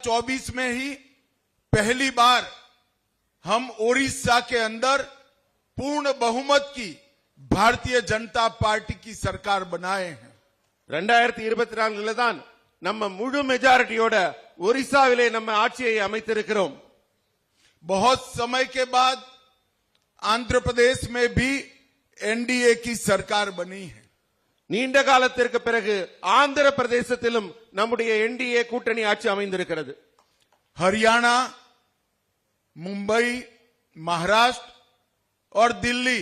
2024 में ही पहली बार हम ओडिशा के अंदर पूर्ण बहुमत की भारतीय जनता पार्टी की सरकार बनाए हैं। 2024 தான் நம்ம முழு மெஜாரிட்டியோட ஒரிசாவிலே நம்ம ஆட்சியை அமைத்திருக்கிறோம்। बहुत समय के बाद आंध्र प्रदेश में भी एनडीए की सरकार बनी है। நீண்ட காலத்திற்கு பிறகு ஆந்திர பிரதேசத்திலும் நம்முடைய என்டிஏ கூட்டணி ஆட்சி அமைந்திருக்கிறது। हरियाणा, मुंबई, महाराष्ट्र और दिल्ली,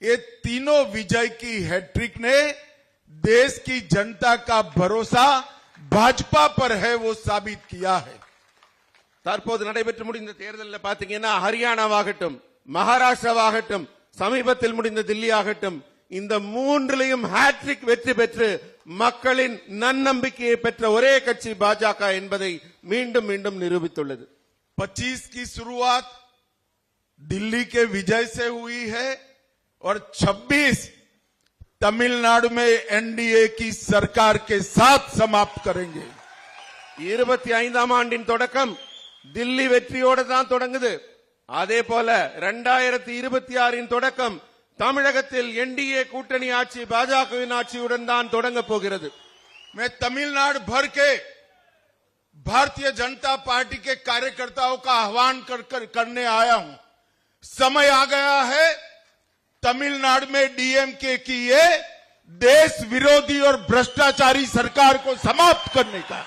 ये तीनों विजय की हैट्रिक ने देश की जनता का भरोसा भाजपा पर है वो साबित किया है। தற்போது நடைபெற்று முடிந்த தேர்தலில் பாத்தீங்கன்னா ஹரியானாவாகட்டும், மகாராஷ்டிராவாகட்டும், சமீபத்தில் முடிந்த தில்லி ஆகட்டும், இந்த மூன்றிலையும் ஹேட்ரிக் வெற்றி பெற்று மக்களின் நன்னம்பிக்கையை பெற்ற ஒரே கட்சி பாஜக என்பதை மீண்டும் மீண்டும் நிரூபித்துள்ளது। 25 की शुरुआत दिल्ली के विजय से हुई है और 26 तमिलनाडु में एनडीए की सरकार के साथ समाप्त करेंगे। 25ஆம் ஆண்டின் தொடக்கம் தில்லி வெற்றியோடு தான் தொடங்குது। அதே போல 2026 தொடக்கம் தமிழகத்தில் एनडीए கூட்டணி ஆட்சி பாஜகவின் ஆட்சியுடன் தான் தொடங்க போகிறது। मैं तमिलनाडु भर के भारतीय जनता पार्टी के कार्यकर्ताओं का आह्वान करने आया हूं। समय आ गया है तमिलनाडु में डीएमके की ये देश विरोधी और भ्रष्टाचारी सरकार को समाप्त करने का।